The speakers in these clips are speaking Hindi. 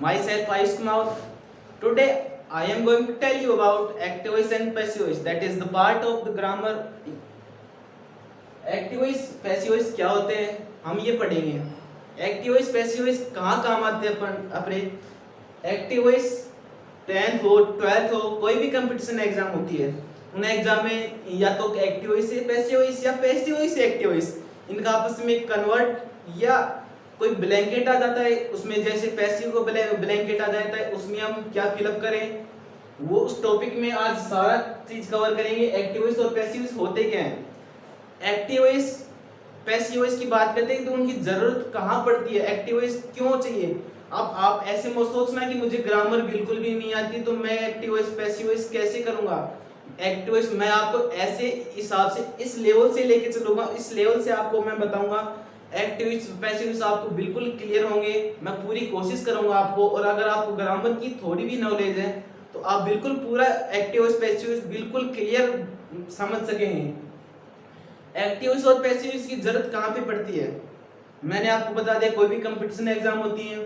Myself Ayush Kumar. Today I am going to tell you about active voice and passive voice. That is the part of the grammar. Active voice passive voice क्या होते हैं हम ये पढ़ेंगे। एक्टिव वॉइस पैसिव वॉइस कहाँ काम आते हैं अपने। एक्टिव वॉइस 10th हो 12th हो कोई भी कंपटीशन एग्जाम होती है उन एग्जाम में या तो एक्टिव वॉइस से पैसिव वॉइस या पैसिव वॉइस से एक्टिव वॉइस इनका आपस में कन्वर्ट या कोई ब्लैंकेट आ जाता है उसमें, जैसे पैसिव को ब्लैंकेट आ जाता है उसमें हम क्या फिलअप करें वो उस टॉपिक में आज सारा चीज कवर करेंगे। एक्टिव वॉइस और पैसिव वॉइस होते क्या हैं। एक्टिव वॉइस पैसिव वॉइस की बात करते हैं तो उनकी जरूरत कहाँ पड़ती है, एक्टिव वॉइस क्यों चाहिए। अब आप ऐसे मत सोचना कि मुझे ग्रामर बिल्कुल भी नहीं आती तो मैं एक्टिव वॉइस पैसिव वॉइस कैसे करूंगा। एक्टिव वॉइस मैं आपको ऐसे हिसाब से इस लेवल से लेके चलूंगा, इस लेवल से आपको मैं बताऊंगा। एक्टिव वॉइस पैसिव वॉइस आपको बिल्कुल क्लियर होंगे, मैं पूरी कोशिश करूंगा आपको। और अगर आपको ग्रामर की थोड़ी भी नॉलेज है तो आप बिल्कुल पूरा एक्टिव वॉइस पैसिव वॉइस बिल्कुल क्लियर समझ सकेंगे। एक्टिव वॉइस और पैसिव वॉइस की जरूरत कहाँ पे पड़ती है मैंने आपको बता दिया। कोई भी कंपटीशन एग्जाम होती है,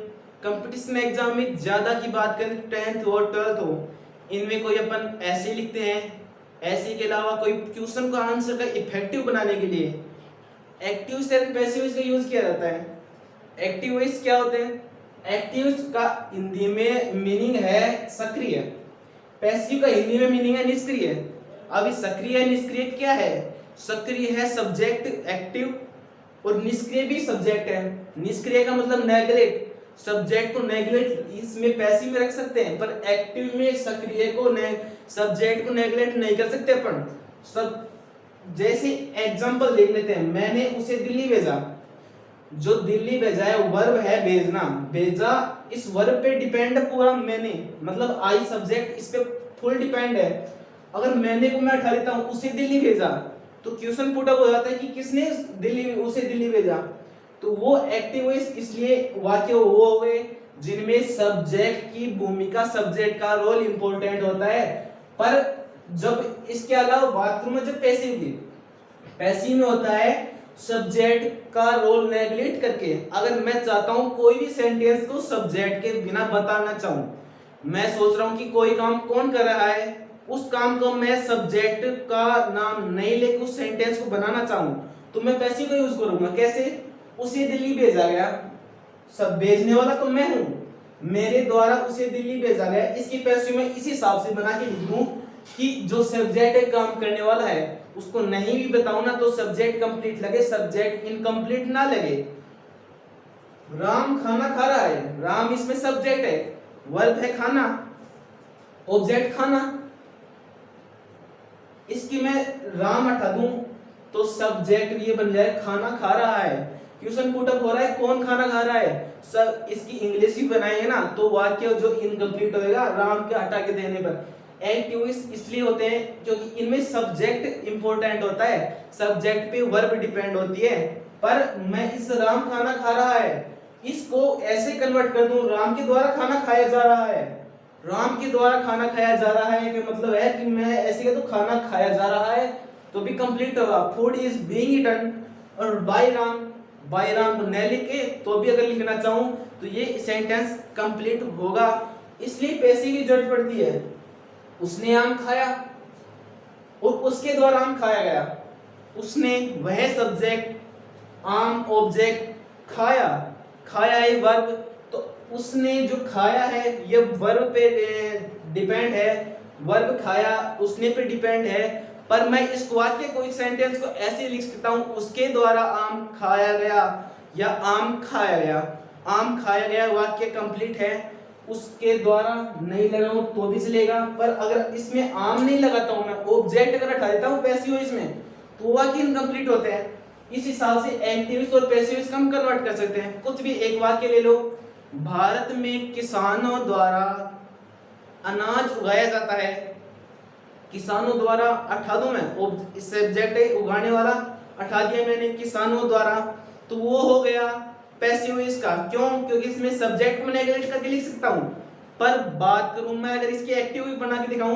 कंपटीशन एग्जाम में ज्यादा की बात करें 10th और 12th हो, इनमें कोई अपन ऐसे लिखते हैं, ऐसे के अलावा कोई क्वेश्चन को आंसर का इफेक्टिव बनाने के लिए एक्टिव वॉइस और पैसिव वॉइस का यूज किया जाता है। एक्टिव वॉइस क्या होते हैं, एक्टिव का हिंदी में मीनिंग है सक्रिय, पैसिव का हिंदी में मीनिंग है निष्क्रिय। अभी सक्रिय निष्क्रिय क्या है, सक्रिय है सब्जेक्ट एक्टिव और निष्क्रिय भी सब्जेक्ट है। निष्क्रिय का मतलब नेग्लेक्ट, सब्जेक्ट को नेग्लेक्ट इसमें पैसिव में रख सकते हैं, पर एक्टिव में सक्रिय को सब्जेक्ट को नेग्लेक्ट नहीं कर सकते अपन। सब जैसे एग्जांपल देख लेते हैं, मैंने उसे दिल्ली भेजा। जो दिल्ली भेजा है वर्ब है भेजना, भेजा इस वर्ब पे डिपेंड है पूरा मैंने, मतलब आई सब्जेक्ट इस पे फुल डिपेंड है। अगर मैंने को मैं उठा लेता हूं उसे दिल्ली भेजा तो क्वेश्चन पुट अप हो जाता है कि किसने उसे दिल्ली भेजा। तो वो एक्टिव वॉइस इसलिए वाक्य वो हो गए जिनमें सब्जेक्ट की भूमिका, सब्जेक्ट का रोल इंपॉर्टेंट होता है। पर जब इसके अलावा बात करूं मैं जब पैसिव की, पैसिव में होता है सब्जेक्ट का रोल नेग्लेक्ट करके। अगर मैं चाहता हूं कोई भी सेंटेंस को सब्जेक्ट के बिना बताना चाहूं, मैं सोच रहा हूं कि कोई काम कौन कर रहा है, उस काम को मैं सब्जेक्ट का नाम नहीं लेकर उस सेंटेंस को बनाना चाहूं तो मैं पैसिव का यूज करूंगा। कैसे, उसे दिल्ली भेजा गया, सब भेजने वाला तो मैं हूं, मेरे द्वारा उसे दिल्ली भेजा गया, इसकी पैसिव में इस हिसाब से बना के लिख दूं कि जो सब्जेक्ट काम करने वाला है उसको नहीं भी बताऊं ना तो सब्जेक्ट कंप्लीट लगे, सब्जेक्ट इनकम्प्लीट ना लगे। राम खाना खा रहा है, राम इसमें सब्जेक्ट है, वर्ब है खाना, ऑब्जेक्ट खाना, इसकी मैं राम हटा दूं तो सब्जेक्ट ये बन जाए खाना खा रहा है। क्वेश्चन पुट अप हो रहा है कौन खाना खा रहा है, सब इसकी इंग्लिश ही बनाएंगे ना तो वाक्य जो इनकम्प्लीट होएगा राम के हटा के देने पर। एक्टिव वॉइस इसलिए होते हैं क्योंकि इनमें सब्जेक्ट इंपॉर्टेंट होता है, सब्जेक्ट पे वर्ब डिपेंड होती है। पर मैं इस राम खाना खा रहा है इसको ऐसे कन्वर्ट कर दूं राम के द्वारा खाना खाया जा रहा है, राम के द्वारा खाना खाया जा रहा है कि मतलब है कि मैं ऐसे कह तो खाना खाया जा रहा है तो भी कंप्लीट होगा। फूड इज बीइंग ईटन, और बाय राम को न लिखे तो भी अगर लिखना चाहूं तो ये सेंटेंस कंप्लीट होगा। इसलिए पैसिव की जरूरत पड़ती है। उसने आम खाया और उसके द्वारा आम खाया गया, उसने वह सब्जेक्ट, आम ऑब्जेक्ट, खाया, खाया है वर्ब, तो उसने जो खाया है ये वर्ब पे डिपेंड है, वर्ब खाया उसने पे डिपेंड है। पर मैं इस वाक्य को, इस सेंटेंस को ऐसे लिख सकता हूं उसके द्वारा आम खाया गया या आम खाया गया। आम खाया गया वाक्य कंप्लीट है, उसके द्वारा नहीं लगाऊं तो भी चलेगा, पर अगर इसमें आम नहीं लगाता हूं मैं ऑब्जेक्ट अगर हटा देता हूं पैसिव इसमें तो वाक्य इनकम्प्लीट होते हैं। इस हिसाब से एक्टिव और पैसिव हम कन्वर्ट कर सकते हैं। कुछ भी एक वाक्य ले लो, भारत में किसानों द्वारा अनाज उगाया जाता है, किसानों द्वारा हटा दूं मैं, सब्जेक्ट है उगाने वाला, हटा दिया मैंने किसानों द्वारा, तो वो हो गया पैसिव इसका। क्यों, क्योंकि इसमें सब्जेक्ट को नेग्लेक्ट करके लिख सकता हूं। पर बात करूं मैं अगर इसकी एक्टिव भी बना के दिखाऊं,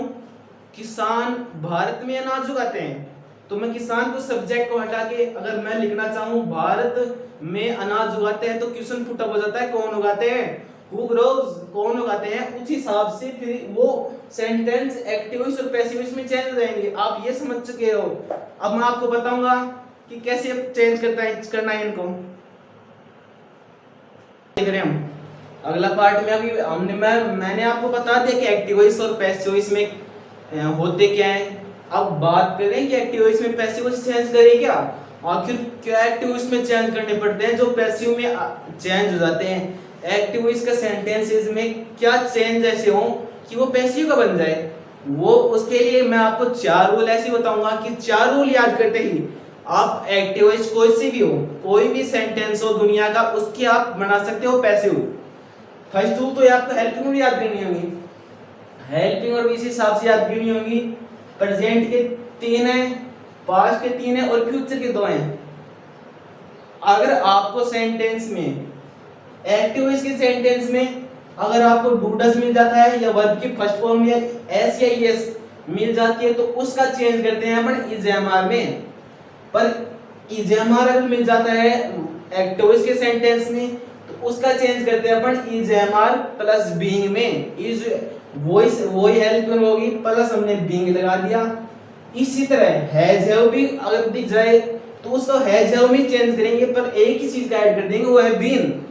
किसान भारत में अनाज उगाते हैं, तो मैं किसान को सब्जेक्ट को हटा के अगर मैं लिखना चाहूं भारत में अनाज उगाते हैं तो क्वेश्चन पुट अप हो जाता है कौन उगाते हैं, हु ग्रोव्स कौन उगाते हैं, उस हिसाब से फिर वो सेंटेंस एक्टिव वॉइस और पैसिव वॉइस में चेंज हो जाएंगे। आप ये समझ चुके हो। अब मैं आपको बताऊंगा कि कैसे चेंज करना है इनको। देख रहे हैं हम अगला पार्ट में। अभी मैंने आपको बता दिया कि एक्टिव वॉइस और पैसिव वॉइस में होते क्या है। अब बात करें कि एक्टिव वॉइस में पैसिव वॉइस चेंज करें क्या, आखिर क्या एक्टिव वॉइस में चेंज करने पड़ते हैं जो पैसिव में चेंज हो जाते हैं। एक्टिव वॉइस का सेंटेंसेस में क्या चेंज ऐसे हो कि वो पैसिव का बन जाए, वो उसके लिए मैं आपको 4 रूल ऐसे बताऊंगा कि 4 रूल याद करते ही आप एक्टिव वॉइस कोई सी भी हो, कोई भी सेंटेंस हो दुनिया का, उसकी आप बना सकते हो पैसिव। फर्स्ट रूल तो ये आपको हेल्पिंग और याद करनी होगी, हेल्पिंग और इस हिसाब से याद करनी होगी। प्रेजेंट के 3 हैं, पास्ट के 3 हैं और फ्यूचर के 2 हैं। अगर आपको सेंटेंस में एक्टिव वॉइस के सेंटेंस में अगर आपको डू डज मिल जाता है या वर्ब की फर्स्ट फॉर्म में एस या ईएस मिल जाती है तो उसका चेंज करते हैं अपन इज एम आर में। पर इज एम आर अगर मिल जाता है एक्टिव वॉइस के सेंटेंस में तो उसका चेंज करते हैं अपन is am are plus being में। इज वॉइस वही हेल्प होगी प्लस हमने बीइंग लगा दिया। इसी तरह हैज हैव भी अगर दिख जाए तो उसको हैज हैव में चेंज करेंगे पर एक ही चीज का ऐड कर देंगे, वो है बीन।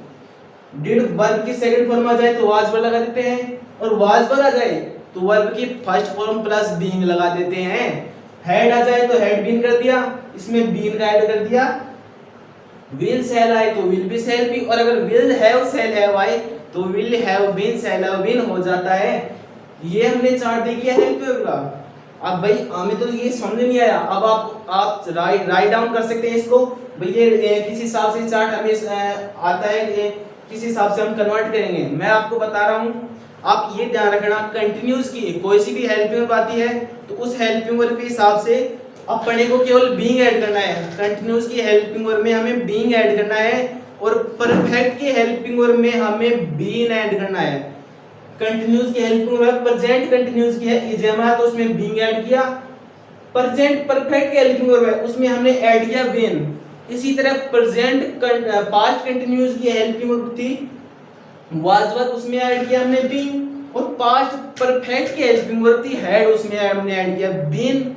डिड वर्ब की सेकंड फॉर्म आ जाए तो वाज पर लगा देते हैं और वाज पर आ जाए तो वर्ब की फर्स्ट फॉर्म प्लस बीइंग लगा देते हैं। हैड आ जाए तो हैड बीन कर दिया, इसमें बीन का ऐड कर दिया। विल सेल आए तो विल बी सेल बी, और अगर विल हैव सेल हैव आए तो will have been cell have been हो जाता है। ये हमने चार्ट देख लिया हेल्प का। अब भाई हमें तो ये समझ नहीं आया, अब आप राइट डाउन कर सकते हैं इसको। भाई ये किस हिसाब से चार्ट हमें आता है, किस हिसाब से हम कन्वर्ट करेंगे मैं आपको बता रहा हूँ। आप ये ध्यान रखना, कंटिन्यूस की कोई सी भी हेल्पिंग वर्ब आती है तो उस हेल्पिंग वर्ब के हिसाब से अपने को केवल बीइंग ऐड करना है। कंटिन्यूस की हेल्पिंग वर्ब में हमें बीइंग ऐड करना है और परफेक्ट की हेल्पिंग वर्ब में हमें बीन ऐड करना है। कंटिन्यूस की हेल्पिंग वर्ब प्रेजेंट कंटिन्यूस की है इज एम आर तो उसमें बीइंग ऐड किया। प्रेजेंट परफेक्ट की हेल्पिंग वर्ब है उसमें हमने ऐड किया बीन। इसी तरह प्रेजेंट पास्ट कंटिन्यूस की हेल्पिंग वर्ब थी वाज वर्ब उसमें ऐड किया हमने बीन, और पास्ट परफेक्ट की हेल्पिंग वर्ब थी हैड उसमें हमने ऐड किया बीन।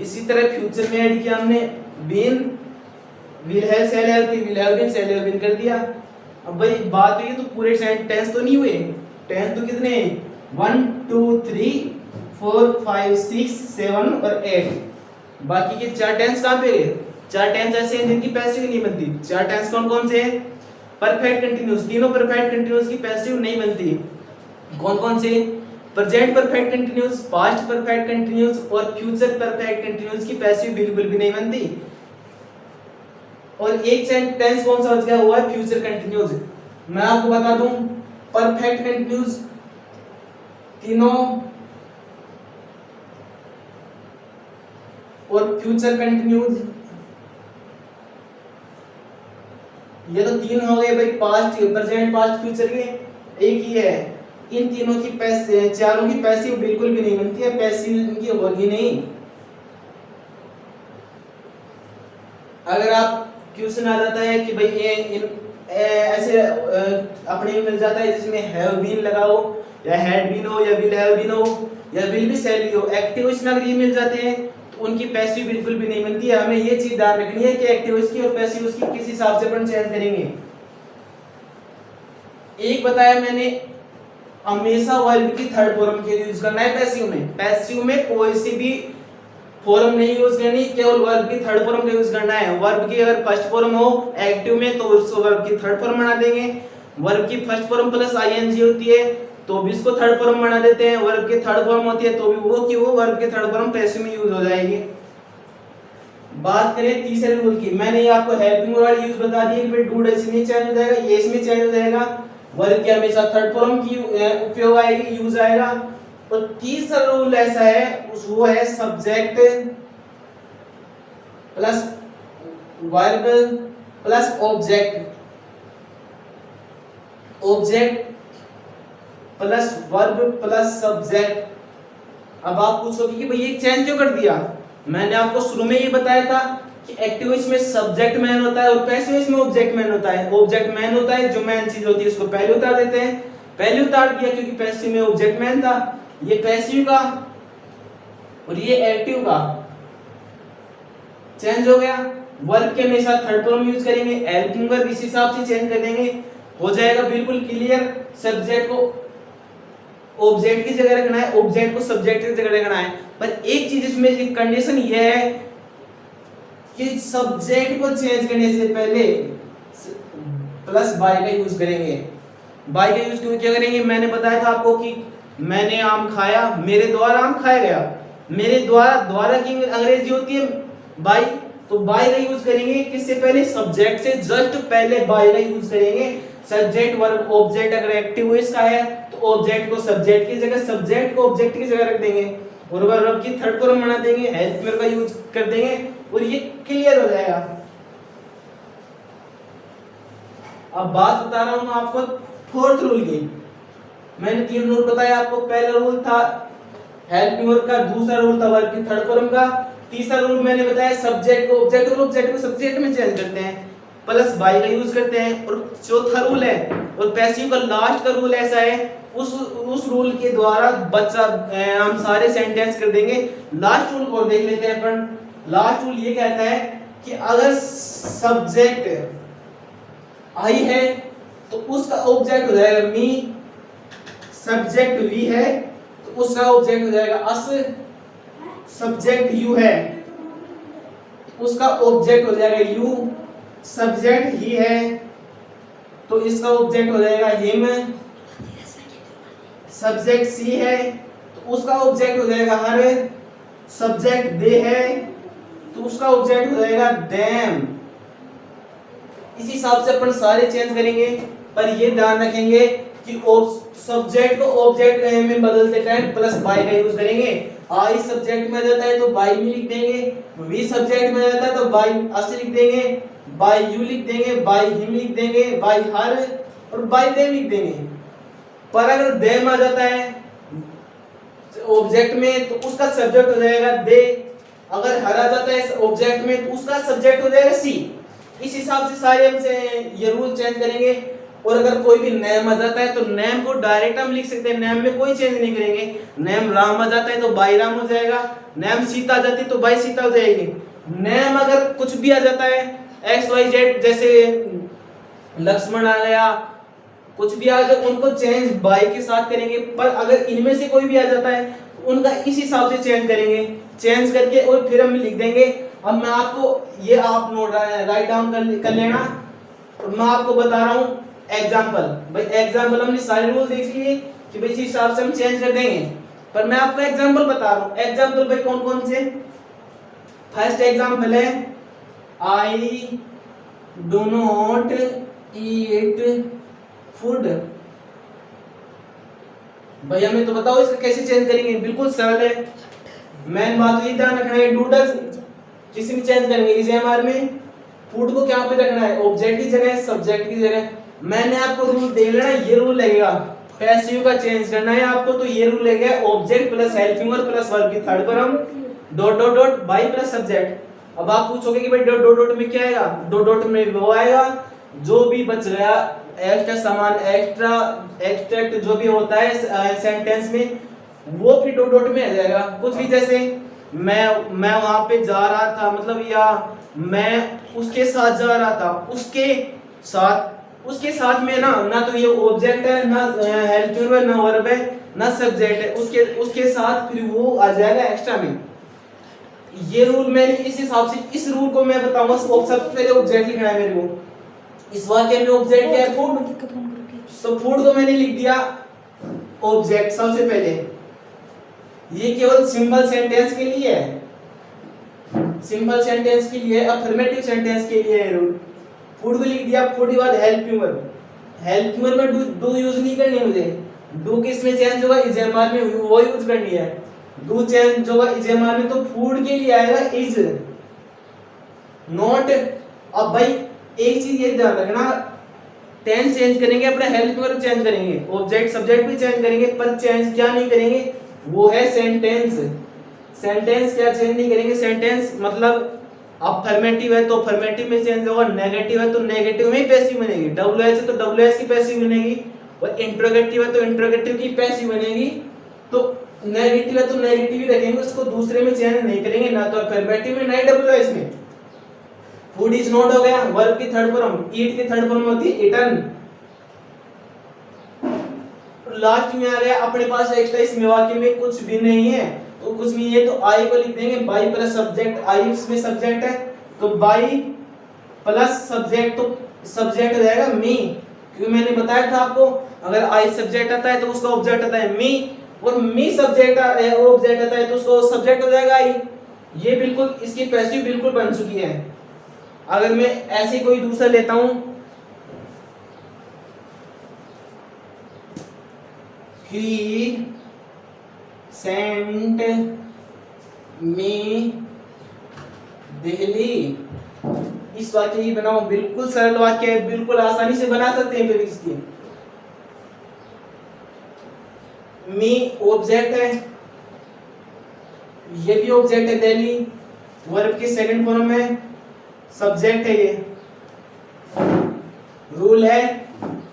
इसी तरह फ्यूचर में ऐड किया हमने been. Will have shall have थी will have been cell have been कर दिया। अब भाई बात हुई तो पूरे टेंस तो नहीं हुए, टेंस तो कितने 1 2 3 4 5 6 7 और 8, बाकी के 4 टेंस कहां पे है? 4 टेंस ऐसे हैं जिनकी पैसिव नहीं बनती। 4 टेंस कौन कौन से हैं? परफेक्ट कंटीन्यूअस, तीनों परफेक्ट कंटीन्यूअस की पैसिव नहीं बनती। कौन कौन से? Present perfect continuous, past perfect continuous और फ्यूचर परफेक्ट कंटीन्यूअस की पैसिव बिल्कुल भी नहीं बनती। और एक सेंटेंस कौन सा बच गया हुआ है फ्यूचर कंटीन्यूअस। मैं आपको बता दूं परफेक्ट कंटीन्यूअस तीनों और फ्यूचर कंटीन्यूअस ये तो 3 हो गए भाई, पास्ट प्रेजेंट पास्ट फ्यूचर के। एक ही है इन तीनों की चारों की पैसिव बिल्कुल भी नहीं बनती है, पैसिव इनकी होगी नहीं। अगर आप क्वेश्चन आ जाता है कि भाई ये ऐसे अपने में मिल जाता है जिसमें हैव बीन लगाओ या हैड बीन हो या विल हैव बीन हो या विल बी सेल हो, एक्टिव इसमें अगर ये मिल जाते हैं तो उनकी पैसिव बिल्कुल भी नहीं बनती है। हमें ये चीज ध्यान रखनी है कि एक्टिव इसकी और पैसिव उसकी किस हिसाब से अपन चेंज करेंगे। एक बताया मैंने हमेशा वर्ब की थर्ड फॉर्म के यूज करना है पैसिव में। पैसिव में कोई सी भी फॉर्म नहीं यूज करनी, केवल वर्ब की थर्ड फॉर्म का यूज करना है। वर्ब की अगर फर्स्ट फॉर्म हो एक्टिव में तो उसको वर्ब की थर्ड फॉर्म बना देंगे। वर्ब की फर्स्ट फॉर्म प्लस आईएनजी होती है तो भी इसको थर्ड फॉर्म बना देते हैं। वर्ब की थर्ड फॉर्म होती है तो भी वो की वो वर्ब की थर्ड फॉर्म पैसिव में यूज हो जाएगी। बात करें तीसरे रूल की, मैंने ये आपको हेल्पिंग वर्ड यूज बता दिए कि डू इसमें चेंज हो जाएगा, ये इसमें चेंज हो जाएगा। वर्ब की हमेशा थर्ड फॉर्म की उपयोग आएगी, यूज आएगा। और तीसरा रूल ऐसा है वो है subject plus verb plus object, object plus verb plus subject. अब आप पूछोगे कि भाई ये चेंज क्यों कर दिया? मैंने आपको शुरू में ये बताया था कि एक्टिव वॉइस में सब्जेक्ट मैन होता है और पैसिव वॉइस में ऑब्जेक्ट मैन होता है। ऑब्जेक्ट मैन होता है, जो मैन चीज होती है उसको पहले उतार देते हैं, पहले उतार दिया क्योंकि पैसिव में ऑब्जेक्ट मैन था। ये पैसिव का और ये एक्टिव का चेंज हो गया। वर्ब के हमेशा थर्ड फॉर्म यूज करेंगे, हेल्पिंग वर्ब इस हिसाब से चेंज कर देंगे, हो जाएगा बिल्कुल क्लियर। सब्जेक्ट को ऑब्जेक्ट की जगह रखना है, ऑब्जेक्ट को सब्जेक्ट की जगह रखना है। पर एक चीज इसमें एक कंडीशन ये है कि सब्जेक्ट को चेंज करने से पहले प्लस बाय का यूज करेंगे। बाय का यूज क्यों क्या करेंगे? मैंने बताया था आपको कि मैंने आम खाया, मेरे द्वारा आम खाया गया। मेरे द्वारा की अंग्रेजी होती है बाय, तो बाय का यूज करेंगे किससे पहले? सब्जेक्ट से जस्ट पहले बाय का यूज करेंगे। सब्जेक्ट वर्ब ऑब्जेक्ट अगर एक्टिव वॉइस का है तो ऑब्जेक्ट को सब्जेक्ट की जगह, सब्जेक्ट को ऑब्जेक्ट की जगह रख देंगे और वर्ब की थर्ड फॉर्म बना देंगे, हेल्प वर्ब का यूज कर देंगे और ये क्लियर हो जाएगा। अब बात बता रहा हूं आपको फोर्थ रूल की। मैंने 3 रूल बताया आपको। पहला रूल था हेल्प वर्ब का, दूसरा रूल था वर्ब की थर्ड फॉर्म का, तीसरा रूल मैंने बताया सब्जेक्ट को ऑब्जेक्ट और ऑब्जेक्ट को सब्जेक्ट में चेंज करते हैं, प्लस बाय का यूज करते हैं। और चौथा रूल है और पैसिव का लास्ट का रूल ऐसा है, उस रूल के द्वारा बच्चा हम सारे सेंटेंस कर देंगे। लास्ट रूल को देख लेते हैं अपन। लास्ट रूल ये कहता है कि अगर सब्जेक्ट आई है तो उसका ऑब्जेक्ट हो जाएगा मी, सब्जेक्ट वी है तो उसका ऑब्जेक्ट हो जाएगा अस, सब्जेक्ट यू है उसका ऑब्जेक्ट हो जाएगा यू, सब्जेक्ट ही है तो इसका ऑब्जेक्ट हो जाएगा हिम, सब्जेक्ट सी है तो उसका ऑब्जेक्ट हो जाएगा हर, सब्जेक्ट दे है तो उसका ऑब्जेक्ट हो जाएगा देम। इसी हिसाब से अपन सारे चेंज करेंगे, पर ये ध्यान रखेंगे कि सब्जेक्ट को ऑब्जेक्ट में बदलते टाइम प्लस बाय का यूज करेंगे। आई सब्जेक्ट में आ जाता है तो बाय में लिख देंगे, वी सब्जेक्ट में आ जाता है तो बाय अस लिख देंगे, बाय यू लिख देंगे, बाय हिम लिख देंगे, बाय हर और बाय देम लिख देंगे। पर अगर देम आ जाता है ऑब्जेक्ट में तो उसका सब्जेक्ट हो जाएगा दे, अगर हर आ जाता है ऑब्जेक्ट में तो उसका सब्जेक्ट हो जाएगा सी। इस हिसाब से सारे हमसे ये रूल चेंज करेंगे। और अगर कोई भी नेम आ जाता है तो नेम को डायरेक्ट हम लिख सकते हैं, नेम में कोई चेंज नहीं करेंगे। नेम राम आ जाता है तो बाय राम हो जाएगा, नेम सीता आ जाती है तो बाय सीता हो जाएगी। नेम अगर कुछ भी आ जाता है एक्स वाई जेड, जैसे लक्ष्मण आ गया, कुछ भी आ जाए उनको चेंज बाय के साथ करेंगे। पर अगर इनमें से कोई भी आ जाता है तो उनका इस हिसाब से चेंज करेंगे, चेंज करके और फिर हम लिख देंगे। अब मैं आपको ये आप नोट राइट डाउन कर लेना और मैं आपको बता रहा हूँ एग्जाम्पल। भाई एग्जाम्पल हमने सारे रूल देख लिए कि भाई इस हिसाब से हम चेंज कर देंगे, पर मैं आपको एग्जाम्पल बता रहा हूँ। एग्जाम्पल भाई कौन कौन से? फर्स्ट एग्जाम्पल है I do not eat food. भाई हमें तो बताओ इसका कैसे चेंज करेंगे? बिल्कुल सरल है। मेन बात ये ध्यान रखना है, डूडल्स किसी में चेंज करेंगे इजेएमआर में, फूड को क्या पे रखना है? ऑब्जेक्ट की जगह, सब्जेक्ट की जगह। मैंने आपको रूल दे लेना, ये रूल लगेगा। पैसिव का चेंज करना है आपको तो ये रूल लगेगा, object plus helping verb plus verb की third form dot dot dot by plus subject. अब आप पूछोगे कि भाई डॉट डॉट डॉट में क्या आएगा? डॉट डॉट में वो आएगा जो भी बच गया एक्स्ट्रा सामान, एक्स्ट्रा एक्सट्रैक्ट जो भी होता है सेंटेंस में वो फिर डॉट डॉट में आ जाएगा। कुछ भी जैसे मैं वहां पे जा रहा था, मतलब या मैं उसके साथ जा रहा था, उसके साथ में ना तो ये ऑब्जेक्ट है, ना हेल्पिंग वर्ब, ना वर्ब है, ना सब्जेक्ट है, उसके साथ फिर वो आ जाएगा एक्स्ट्रा में। ये रूल मैंने इस हिसाब से, इस रूल को मैं बताऊंगा। सबसे पहले ऑब्जेक्ट लिखना है मेरे को। इस वाक्य में ऑब्जेक्ट क्या है? फूड। सो फूड को मैंने लिख दिया ऑब्जेक्ट सबसे पहले। ये केवल सिंपल सेंटेंस के लिए है, सिंपल सेंटेंस के लिए, अफर्मेटिव सेंटेंस के लिए है रूल। फूड को लिख दिया, फूड के बाद हेल्पिंग वर्ब। हेल्पिंग वर्ब में डू यूज नहीं करनी मुझे। डू किस में चेंज होगा? इजेएमआर में वो यूज करनी है। डू चेंज होगा इजेएमआर में तो फूड के लिए आएगा इज, नॉट। अब भाई एक चीज ये ध्यान रखना, टेंस चेंज करेंगे, अपना हेल्पिंग वर्ब चेंज करेंगे, ऑब्जेक्ट सब्जेक्ट भी चेंज करेंगे, पर चेंज क्या नहीं करेंगे? वो है सेंटेंस। सेंटेंस क्या चेंज नहीं करेंगे? सेंटेंस मतलब अफर्मेटिव है तो अफर्मेटिव में चेंज होगा, नेगेटिव है तो नेगेटिव में ही पैसिव बनेगी, डब्ल्यूएच है तो डब्ल्यूएच की पैसिव बनेगी, और इंट्रोगेटिव है तो इंट्रोगेटिव की पैसिव बनेगी। तो नेगेटिव है तो नेगेटिव ही रखेंगे, उसको दूसरे में चेंज नहीं करेंगे, ना तो अफर्मेटिव में ना ही डब्ल्यूएच में। फूड इज नॉट हो गया, वर्ब की थर्ड फॉर्म, ईट की थर्ड फॉर्म होती है ईटन। लास्ट में आ गया अपने पास एक्स्ट्रा इसमें वाक्य में कुछ भी नहीं है, तो कुछ भी है तो आई को लिख देंगे, बाई प्लस सब्जेक्ट, आई इसमें सब्जेक्ट है तो बाई प्लस सब्जेक्ट, तो सब्जेक्ट हो जाएगा मी, क्योंकि मैंने बताया था आपको अगर आई सब्जेक्ट आता है तो उसका ऑब्जेक्ट आता है मी, और मी सब्जेक्ट ऑब्जेक्ट आता है तो उसका सब्जेक्ट हो जाएगा आई। ये बिल्कुल इसकी पैसिव बिल्कुल बन चुकी है। अगर मैं ऐसे कोई दूसरा लेता हूं, ही सेंट मी दिल्ली, इस वाक्य की बनाओ, बिल्कुल सरल वाक्य है, बिल्कुल आसानी से बना सकते हैं। फिर इसकी मी ऑब्जेक्ट है, ये भी ऑब्जेक्ट है दिल्ली, वर्ब की सेकंड फॉर्म में सब्जेक्ट है, ये रूल है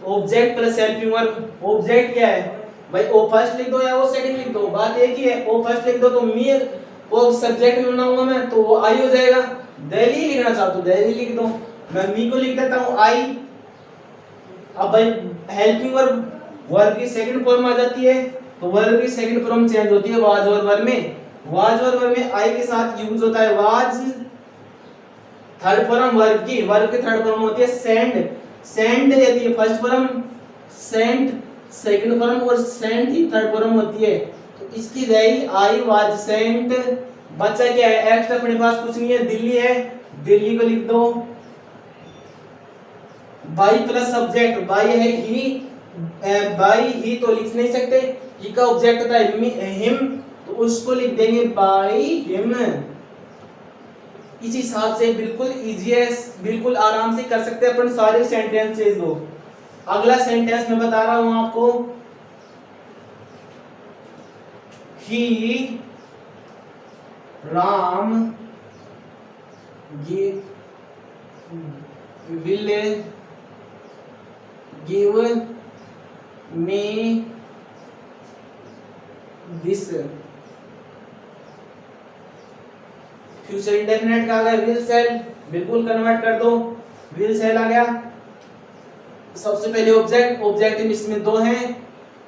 object plus helping verb. Object क्या है भाई, ओ फर्स्ट लिख दो या वो सेकंड लिख दो, बात एक ही है। ओ फर्स्ट लिख दो तो मी, वो सब्जेक्ट में बनाऊंगा मैं तो वो आई हो जाएगा। दिल्ली लिखना चाहता हूं दिल्ली लिख दो, मैं मी को लिख देता हूं आई। अब भाई हेल्पिंग वर्ब वर्ब की सेकंड फॉर्म आ जाती है, तो वर्ब की सेकंड फॉर्म चेंज होती है वाज और वर्ब में। वाज और वर्ब में आई के साथ यूज होता है वाज। थर्ड फॉर्म वर्ब की थर्ड फॉर्म होती है सेंड। सेंड यदि है first form, sent second form, और सेंट ही थर्ड फॉर्म होती है, तो इसकी जाएगी आई वाज सेंट। बच्चा क्या है, एक्स्ट्रा अपने पास कुछ नहीं है, दिल्ली है, दिल्ली को लिख दो। बाई प्लस सब्जेक्ट, बाई है ही, बाई ही तो लिख नहीं सकते, ही का ऑब्जेक्ट होता है हिम, तो उसको लिख देंगे बाई हिम। इस हिसाब से बिल्कुल इजी है, बिल्कुल आराम से कर सकते हैं अपन सारे सेंटेंसेस को। अगला सेंटेंस मैं बता रहा हूं आपको, he Ram will give me this। Future indefinite का आ गया विल सेल, बिल्कुल कन्वर्ट कर दो, विल सेल आ गया। सबसे पहले ऑब्जेक्ट, ऑब्जेक्ट इसमें दो हैं,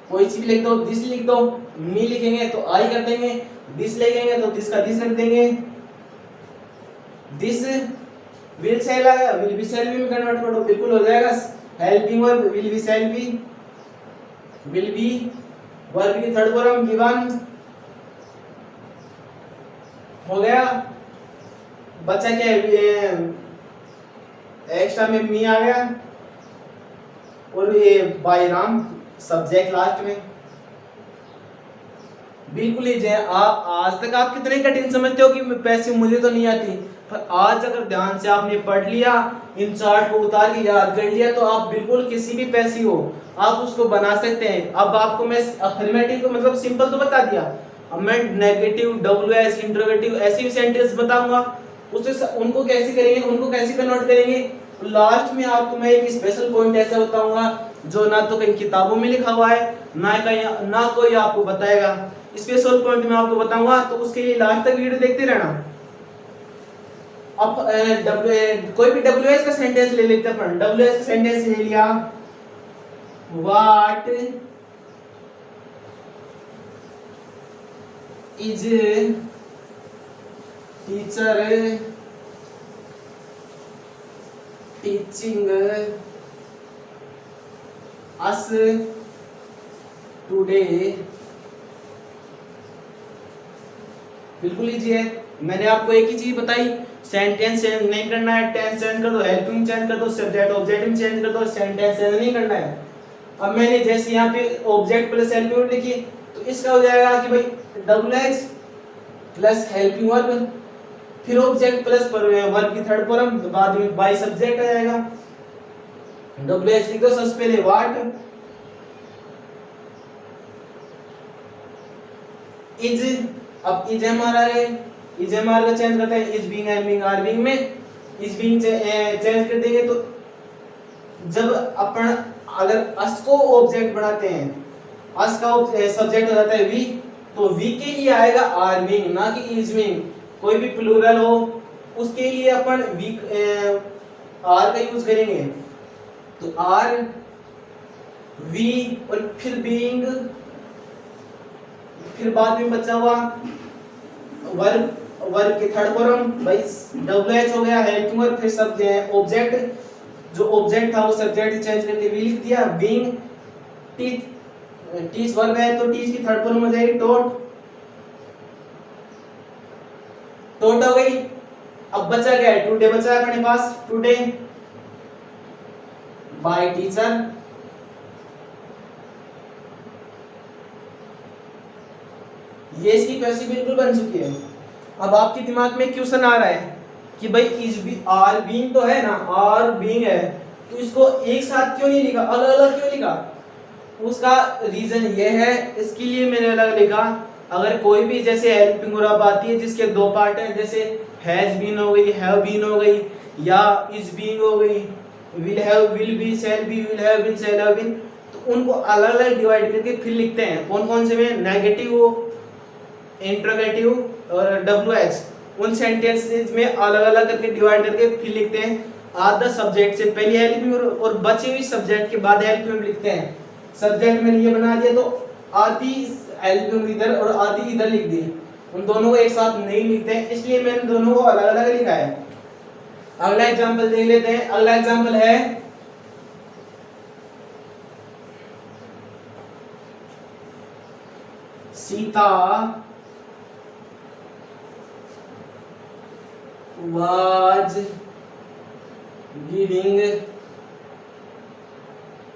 कोई चीज लिख दो, दिस लिख दो, मी लिखेंगे तो आई कर देंगे, दिस लिखेंगे तो दिस का दिस रख देंगे। दिस विल सेल आ गया, विल बी सेल भी में कन्वर्ट कर दो, बिल्कुल हो जाएगा। Helping verb will be sell be, will be verb की थर्ड फॉर्म गिवन हो गया। बच्चा क्या है, एक्स्ट्रा में मी आ गया, और ये बाय राम सब्जेक्ट लास्ट में। बिल्कुल ही जय आज तक आप कितने कठिन समझते हो कि पैसिव मुझे तो नहीं आती, पर आज अगर ध्यान से आपने पढ़ लिया, इन चार्ट को उतार के याद कर लिया, तो आप बिल्कुल किसी भी पैसिव हो आप उसको बना सकते हैं। अब आपको मैं अफर्मेटिव को मतलब सिंपल तो बता दिया, अब मैं नेगेटिव, डब्ल्यूएच, इंट्रोगेटिव ऐसे भी सेंटेंस बताऊंगा, उससे उनको कैसे करेंगे, उनको कैसे कन्वर्ट करेंगे। लास्ट में आपको मैं एक स्पेशल पॉइंट ऐसा बताऊंगा जो ना तो कहीं किताबों में लिखा हुआ है, ना कोई आपको बताएगा। स्पेशल पॉइंट में आपको बताऊंगा, तो उसके लिए लास्ट तक वीडियो देखते रहना। अब कोई भी डब्ल्यूएच का सेंटेंस ले लेते हैं। डब्ल्यूएच का सेंटेंस ले लिया, what is teacher teaching us today. बिल्कुल इजी है, मैंने आपको एक ही चीज बताई, सेंटेंस चेंज नहीं करना है, टेंस चेंज कर दो, हेल्पिंग चेंज कर दो, सब्जेक्ट ऑब्जेक्ट में चेंज कर दो, सेंटेंस चेंज नहीं करना है। अब मैंने जैसे यहाँ पे ऑब्जेक्ट प्लस हेल्पिंग लिखी, तो इसका हो जाएगा कि भाई डब्ल्यूएच प्लस हेल्पिंग वर्ब, फिर ऑब्जेक्ट प्लस वर्ब की थर्ड फॉर्म, बाद में बाय सब्जेक्ट आ जाएगा। डब्ल्यूएच लिख दो सबसे पहले व्हाट इज, अब इज हमारा है, इज एम आर का चेंज करते हैं is being am being are being में इज बीइंग चेंज कर देंगे। तो जब अपन अगर अस को ऑब्जेक्ट बनाते हैं, अस का सब्जेक्ट हो जाता है वी, तो वी के लिए आएगा आर बीइंग, ना कि इज बीइंग। कोई भी प्लूरल हो उसके लिए अपन वी आर का यूज करेंगे। तो आर वी और फिर बीइंग, फिर बाद में बचा हुआ वर्ब, वर्ब के थर्ड फॉर्म भाई डब्ल्यू एच हो गया हेल्पिंग वर्ब, फिर सब ऑब्जेक्ट, जो ऑब्जेक्ट था वो सब्जेक्ट चेंज करके वी लिख दिया। बीइंग टीच, टीच वर्ब है तो टीच की थर्ड फॉर्म हो जाएगी टॉट, टॉट हो गई। अब बचा क्या है, टुडे बचा है अपने पास, टुडे बाय टीचर, ये इसकी पैसी बिल्कुल बन चुकी है। अब आपके दिमाग में क्वेश्चन आ रहा है कि भाई इज बी आर बीइंग तो है ना, आर बीइंग है, तो इसको एक साथ क्यों नहीं लिखा, अलग अलग क्यों लिखा? उसका रीजन ये है, इसके लिए मैंने अलग लिखा। अगर कोई भी जैसे हेल्पिंग वर्ब आती है जिसके दो पार्ट हैं, जैसे हैज बीन हो गई, हैव बीन हो गई, या इज बीइंग हो गई, will have, will be, shall be, will have been, shall have been, तो उनको अलग अलग डिवाइड करके फिर लिखते हैं। कौन कौन से में, नेगेटिव, इंट्रोगेटिव और डब्ल्यू एच, उन सेंटेंसेस में अलग अलग करके डिवाइड करके फिर लिखते हैं। आधा सब्जेक्ट से पहले हेल्पिंग और बची हुई सब्जेक्ट के बाद हेल्पिंग लिखते हैं। सब्जेक्ट मैंने ये बना दिया तो आधी हेल्पिंग इधर और आधी इधर लिख दी, उन दोनों को एक साथ नहीं लिखते हैं, इसलिए मैंने दोनों को अलग अलग लिखा है। अगला एग्जांपल देख लेते हैं। अगला एग्जांपल है Sita was giving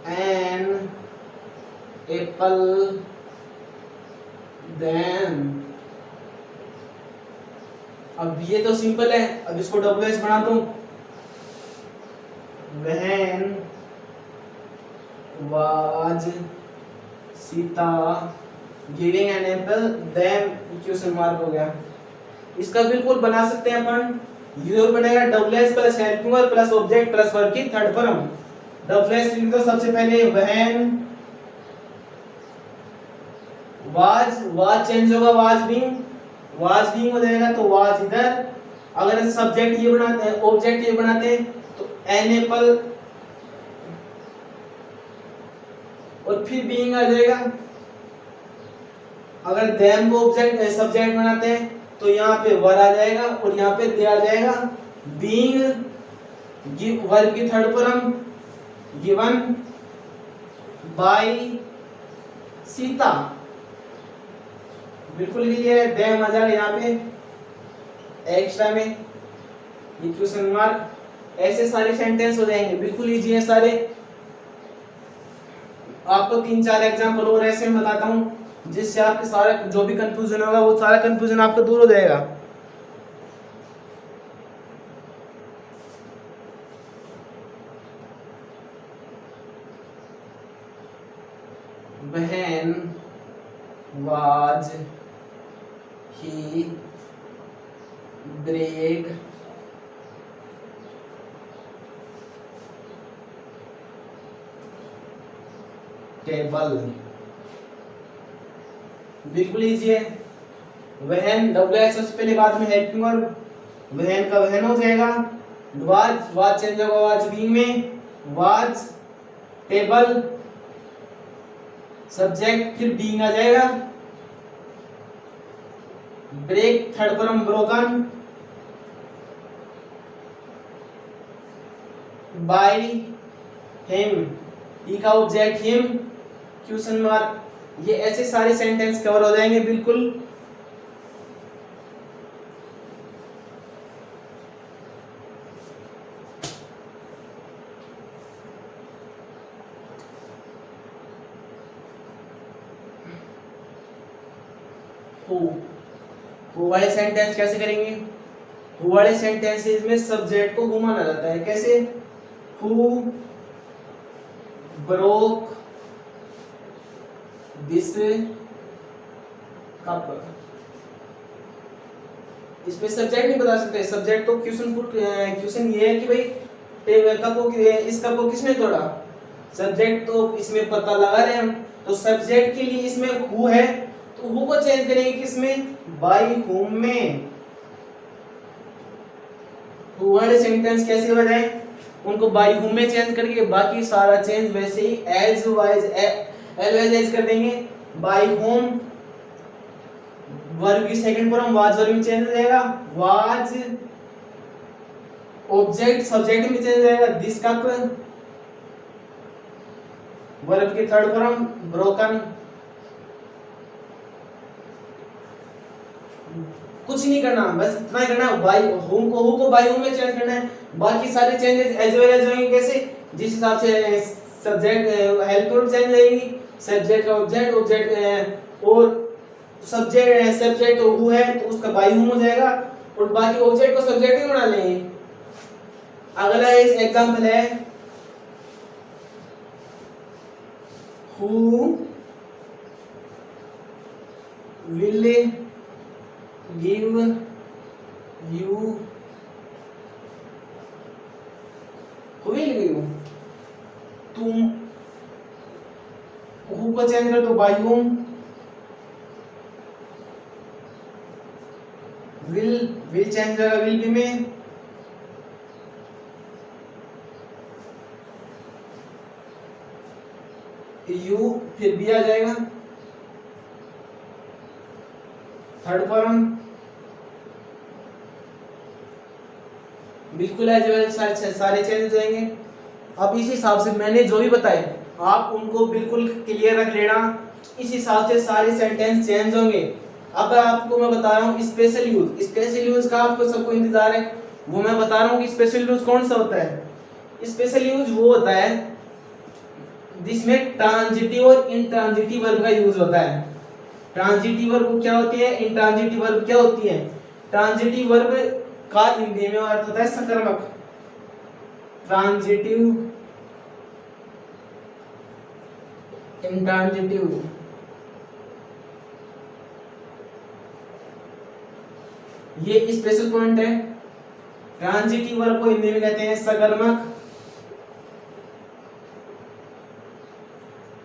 an apple then, अब ये तो सिंपल है, अब इसको डब्ल्यू एच बना दूं, when was Sita giving an apple then question mark हो गया। इसका बिल्कुल बना सकते हैं अपन, ये बनेगा W H plus helping verb plus object plus verb की थर्ड फॉर्म। डब्ल्यू एच लिख दो सबसे पहले, व्हेन वाज चेंज होगा, वाज बीइंग हो जाएगा, तो वाज इधर। अगर सब्जेक्ट ये बनाते हैं, ऑब्जेक्ट ये बनाते हैं, तो एन एप्पल और फिर बीइंग आ जाएगा। अगर देम को ऑब्जेक्ट सब्जेक्ट बनाते हैं तो यहाँ पे वर आ जाएगा और यहाँ पे दे आ जाएगा। बीइंग वर्ब की third form, given by Sita, बिल्कुल क्लियर है। देम आ जाएगा यहाँ पे एक्स्ट्रा में, ये क्वेश्चन मार्क। ऐसे सारे सेंटेंस हो जाएंगे, बिल्कुल इजी है सारे। आपको 3-4 एग्जांपल और ऐसे में बताता हूँ जिससे आपके सारा जो भी कंफ्यूजन होगा वो सारा कंफ्यूजन आपका दूर हो जाएगा। When was he break table, बिल्कुल इजी है। वहन डब्ल्यू एच से पहले बाद में हेल्पिंग वर्ब, वहन का वहन हो जाएगा। वाज चेंज होगा वाज बीइंग में, वाज टेबल सब्जेक्ट फिर बीइंग आ जाएगा। Break third form broken, by him, he का ऑब्जेक्ट हिम, क्वेश्चन मार्क। ये ऐसे सारे सेंटेंस कवर हो जाएंगे बिल्कुल। हु वाले सेंटेंस कैसे करेंगे? हु वाले सेंटेंसेस में सब्जेक्ट को हु माना जाता है। कैसे? हु ब्रोक दिस कप, इसमें सब्जेक्ट नहीं बता सकते। सब्जेक्ट तो क्वेश्चन ये है कि भाई इस कप को किसने तोड़ा, सब्जेक्ट तो इसमें पता लगा रहे हैं हम। तो सब्जेक्ट के लिए इसमें हु है, तो हु को चेंज करेंगे किसमें, बाय हुम में। हु वाले सेंटेंस कैसे बनाएं, उनको बाय हुम में चेंज करके बाकी सारा चेंज वैसे ही एज वाइज एज कर देंगे। बाय हुम वर्ब की सेकंड फॉर्म वाज वर्ब में चेंज हो जाएगा, वाज ऑब्जेक्ट सब्जेक्ट में चेंज हो जाएगा, दिस कप वर्ब की थर्ड फॉर्म ब्रोकन। कुछ नहीं करना, बस इतना ही करना है, बाय हुम को हु को बाय हुम में चेंज करना है। बाकी सारे चेंजेस एज वेल एज होंगे कैसे, जिस हिसाब से सब्जेक्ट हेल्प चेंज रहेगी, सब्जेक्ट का ऑब्जेक्ट, ऑब्जेक्ट और सब्जेक्ट हु है तो उसका बाय हुम हो जाएगा, और बाकी ऑब्जेक्ट को सब्जेक्ट ही बना लेंगे। अगला इस एग्जांपल है who will give you, who will give, तुम हु को चेंज कर दो बाय हुम, विल चेंज होगा विल बी में, यू फिर भी आ जाएगा, थर्ड फॉर्म बिल्कुल एज वेल सारे चेंज हो जाएंगे। अब इस हिसाब से मैंने जो भी बताए आप उनको बिल्कुल क्लियर रख लेना, इस हिसाब से सारे सेंटेंस चेंज होंगे। अब आपको मैं बता रहा हूँ स्पेशल यूज, स्पेशल यूज का आपको सबको इंतजार है, वो मैं बता रहा हूँ कि स्पेशल यूज कौन सा होता है। स्पेशल यूज वो होता है जिसमें ट्रांजिटिव और इंट्रांजिटिव वर्ब का यूज होता है। ट्रांजिटिव वर्ब क्या होती है, इंट्रांजिटिव वर्ब क्या होती है। ट्रांजिटिव वर्ब का हिंदी में अर्थ होता है सकर्मक, ट्रांजिटिव इंट्रांजिटिव। ये स्पेशल पॉइंट है। ट्रांजिटिव वर्ब को हिंदी में कहते हैं सकर्मक,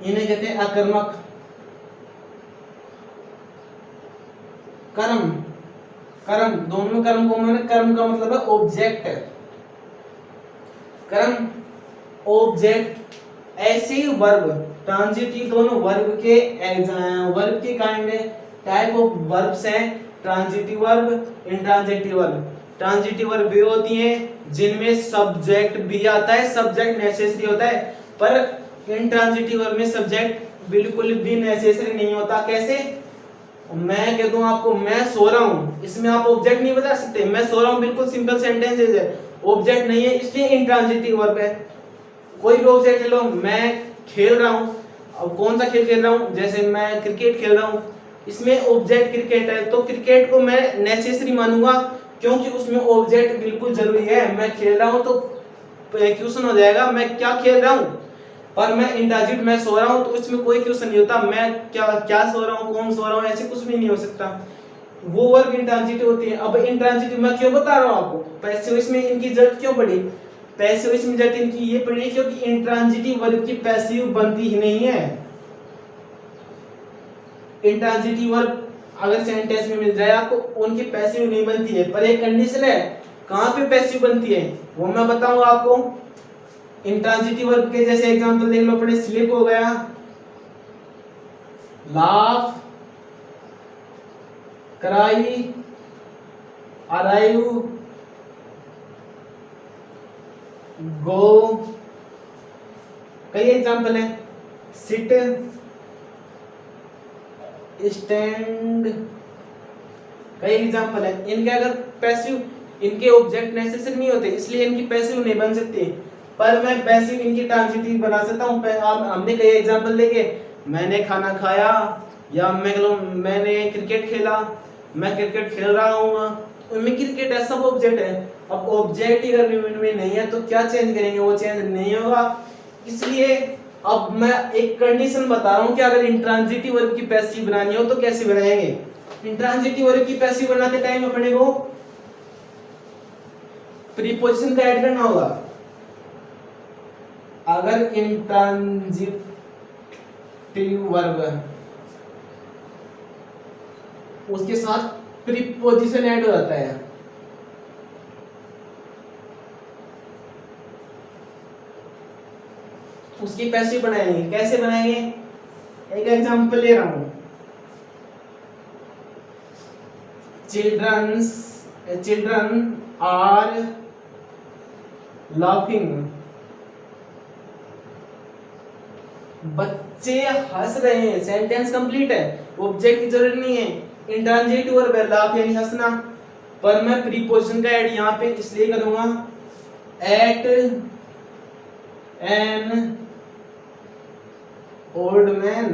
इन्हें कहते हैं अकर्मक। कर्म, कर्म दोनों कर्म को माने, कर्म का मतलब है ऑब्जेक्ट, कर्म ऑब्जेक्ट। ऐसे ही वर्ब ट्रांजिटिव दोनों वर्ब के काइंड टाइप ऑफ वर्ब्स हैं, transitive verb intransitive verb. Transitive verb वे होती हैं जिनमें सब्जेक्ट भी आता है, सब्जेक्ट नेसेसरी होता है, पर इंट्रांजिटिव वर्ब में सब्जेक्ट बिल्कुल भी नेसेसरी नहीं होता। कैसे, मैं कह दूं आपको मैं सो रहा हूं, इसमें आप ऑब्जेक्ट नहीं बता सकते, मैं सो रहा हूं बिल्कुल सिंपल सेंटेंस है, ऑब्जेक्ट नहीं है, इसलिए इंट्रांजिटिव वर्ब है। कोई भी ऑब्जेक्ट ले लो, मैं खेल रहा हूं, अब कौन सा खेल खेल रहा हूं, जैसे मैं क्रिकेट खेल रहा हूं, इसमें ऑब्जेक्ट क्रिकेट है, तो क्रिकेट को मैं नेसेसरी मानूंगा क्योंकि उसमें ऑब्जेक्ट बिल्कुल जरूरी है। मैं खेल रहा हूं तो क्वेश्चन हो जाएगा मैं क्या खेल रहा हूं, पर मैं इंट्रांजिटिव मैं सो रहा हूं तो इसमें कोई क्वेश्चन नहीं होता, मैं क्या सो रहा हूं, कौन सो रहा हूं, ऐसे कुछ भी नहीं हो सकता। वो वर्ब इंट्रांजिटिव होती है। अब इंट्रांजिटिव मैं क्यों बता रहा हूं आपको, पैसिव वॉइस में इनकी जरूरत क्यों पड़ी, पैसिव वॉइस में जरूरत इनकी ये पड़ी क्योंकि इंट्रांजिटिव वर्ब की पैसिव बनती ही नहीं है। इंट्रांजिटिव वर्ब अगर सेंटेंस में मिल जाए आपको, उनकी पैसिव नहीं बनती है, पर एक कंडीशन है कहां पे पैसिव बनती है वो मैं बताऊंगा आपको। इंट्रांजिटिव वर्ब के जैसे एग्जांपल देख लो अपने, स्लीप हो गया, लाफ, क्राई, अराइव, गो, कई एग्जांपल है, सिट, स्टैंड, कई एग्जांपल है। इनके अगर पैसिव, इनके ऑब्जेक्ट नेसेसरी नहीं होते इसलिए इनकी पैसिव नहीं बन सकती, पर मैं पैसिव इनकी ट्रांजिटिव बना सकता हूं। हमने कई एग्जांपल देखे, मैंने खाना खाया, या मैंने क्रिकेट खेला, मैं क्रिकेट खेल रहा हूं, उनमें क्रिकेट है, सब ऑब्जेक्ट है। अब ऑब्जेक्ट ही अगर में नहीं है तो क्या चेंज करेंगे, वो चेंज नहीं होगा। इसलिए अब मैं एक कंडीशन बता रहा हूं कि अगर इंट्रांजिटिव वर्ब की पैसिव बनानी हो तो कैसे बनाएंगे। इंट्रांजिटिव वर्ब की पैसिव बनाते टाइम अपने को प्रीपोजिशन का ऐड करना होगा। अगर इंट्रांजिटिव वर्ब उसके साथ प्रीपोजिशन ऐड हो जाता है, उसकी पैसिव बनाएंगे। कैसे बनाएंगे? एक एग्जांपल ले रहा हूं, चिल्ड्रन आर लाफिंग, बच्चे हंस रहे हैं। सेंटेंस कंप्लीट है, ऑब्जेक्ट की जरूरत नहीं है, इंट्रांजिटिव वर्ब है लाफ यानी हंसना, पर मैं प्रीपोजिशन का ऐड यहां पे इसलिए करूंगा एट एन ओल्ड मैन।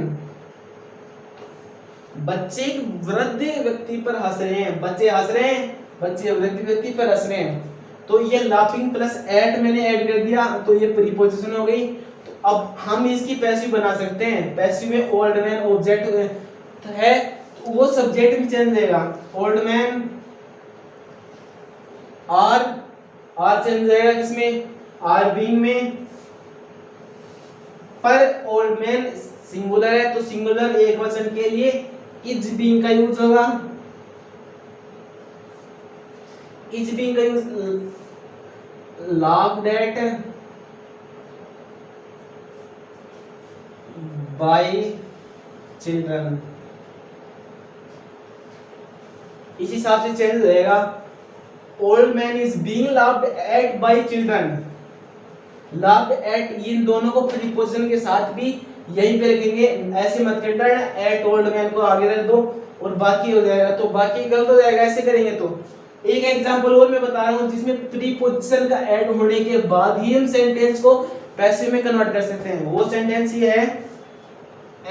बच्चे एक वृद्ध व्यक्ति पर हंस रहे हैं, बच्चे हंस रहे हैं, बच्चे वृद्ध व्यक्ति पर हंस रहे हैं। तो ये लाफिंग प्लस एट मैंने ऐड कर दिया, तो ये प्रीपोजिशन हो गई। तो अब हम इसकी पैसिव बना सकते हैं। पैसिव में ओल्ड मैन ऑब्जेक्ट है, तो वो सब्जेक्ट भी चेंज रहेगा। ओल्ड मैन आर चेंज रहेगा किसमें? आर बीइंग में। पर ओल्ड मैन सिंगुलर है, तो सिंगुलर एक वचन के लिए इज बीइंग का यूज होगा। इज बीइंग का use laughed at by children। इस हिसाब से चेंज हो जाएगा। Old man is being laughed at by children। laughed at इन दोनों को प्रीपोजिशन के साथ भी यहीं पे रखेंगे, ऐसे मत करना है, एट ओल्ड मैन को आगे रख दो और बाकी हो जाएगा, तो बाकी गलत हो जाएगा। ऐसे करेंगे तो एक एग्जांपल और मैं बता रहा हूं जिसमें प्रीपोजिशन का ऐड होने के बाद ही हम सेंटेंस को पैसिव में कन्वर्ट कर सकते हैं। वो सेंटेंस ही है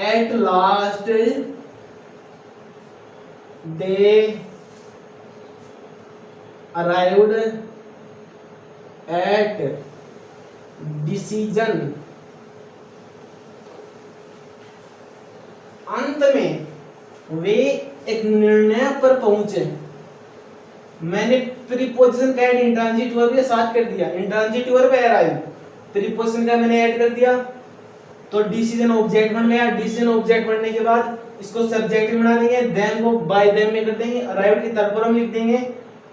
at last they arrived at decision. अंत में वे एक निर्णय पर पहुंचे। मैंने प्रीपोजिशन का ऐड इंट्रांजिटिव वर्ब के साथ कर दिया। इंट्रांजिटिव वर्ब अराइव, प्रीपोजिशन का मैंने ऐड कर दिया, तो डिसीजन ऑब्जेक्ट बन गया। डिसीजन ऑब्जेक्ट बनने के बाद इसको सब्जेक्ट बना देंगे, देन को बाय देम में कर देंगे, अराइव्ड की थर्ड फॉर्म लिख देंगे,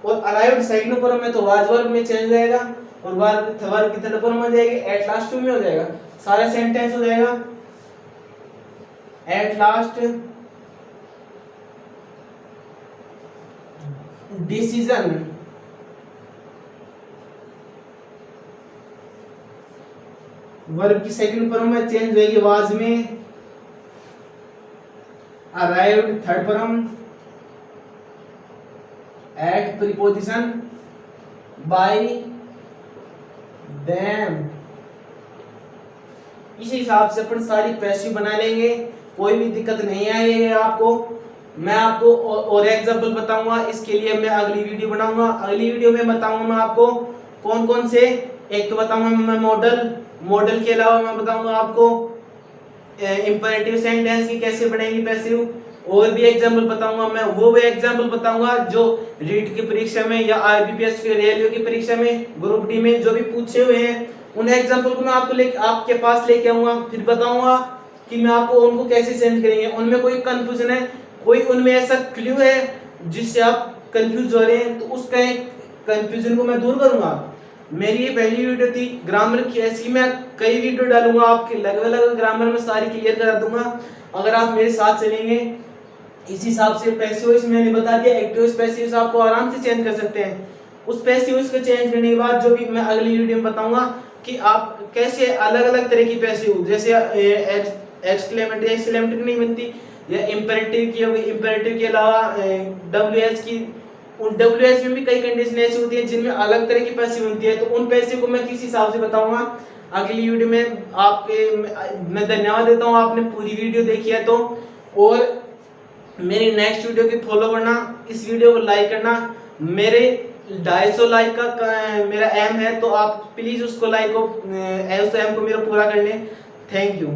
और अराइव्ड सेकंड फॉर्म में तो वाज वर्ब में चेंज हो जाएगा, और वर्ब की थर्ड फॉर्म हो जाएगी, एट लास्ट में हो जाएगा, सारा सेंटेंस हो जाएगा एट लास्ट डिसीजन वर्ब की सेकंड फॉर्म में चेंज होगी वाज में, arrived third form, at preposition, by them. इस हिसाब से अपन सारी पैसिव बना लेंगे, कोई भी दिक्कत नहीं आएगी आपको। मैं आपको और एग्जांपल बताऊंगा, इसके लिए मैं अगली वीडियो बनाऊंगा। अगली वीडियो में बताऊंगा मैं आपको कौन कौन से, एक तो बताऊंगा मैं मॉडल के अलावा मैं बताऊंगा आपको इंपेरेटिव सेंटेंस की कैसे बनेगी पैसिव, और भी एग्जांपल बताऊंगा मैं। वो भी एग्जांपल बताऊंगा जो रीट की परीक्षा में या आईबीपीएस की रेलवे की परीक्षा में ग्रुप डी में जो भी पूछे हुए हैं, उन एग्जांपल को मैं आपके पास लेके आऊंगा, फिर बताऊंगा कि मैं आपको उनको कैसे सेंड करेंगे, उनमें कोई कंफ्यूजन है, कोई उनमें ऐसा क्लू है जिससे आप कंफ्यूज हो रहे हैं, तो उसका एक कंफ्यूजन को मैं दूर करूंगा। मेरी ये पहली वीडियो थी ग्रामर की, ऐसी मैं कई वीडियो डालूंगा आपके अलग-अलग ग्रामर में सारी क्लियर करा दूंगा अगर आप मेरे साथ चलेंगे। इस हिसाब से पैसिव मैंने बता दिया, एक्टिव पैसिव आपको आराम से चेंज कर सकते हैं। उस पैसिव को चेंज करने के बाद जो भी मैं अगली वीडियो में बताऊंगा कि आप कैसे अलग-अलग तरह की पैसिव, जैसे एक्सक्लेमेटरी नहीं बनती या इंपेरेटिव की होगी, इंपेरेटिव के अलावा डब्ल्यूएच की, उन डब्ल्यूएच में भी कई कंडीशन ऐसी होती है जिनमें अलग तरह की पैसिव बनती है, तो उन पैसिव को मैं किस हिसाब से बताऊंगा अगली वीडियो में। मैं धन्यवाद देता हूं आपने पूरी वीडियो देखी है तो, और मेरी नेक्स्ट वीडियो की फॉलो करना, इस वीडियो को लाइक करना। मेरे 250 लाइक का मेरा एम है, तो आप प्लीज उसको लाइक को उस एम को मेरा पूरा कर लें। Thank you.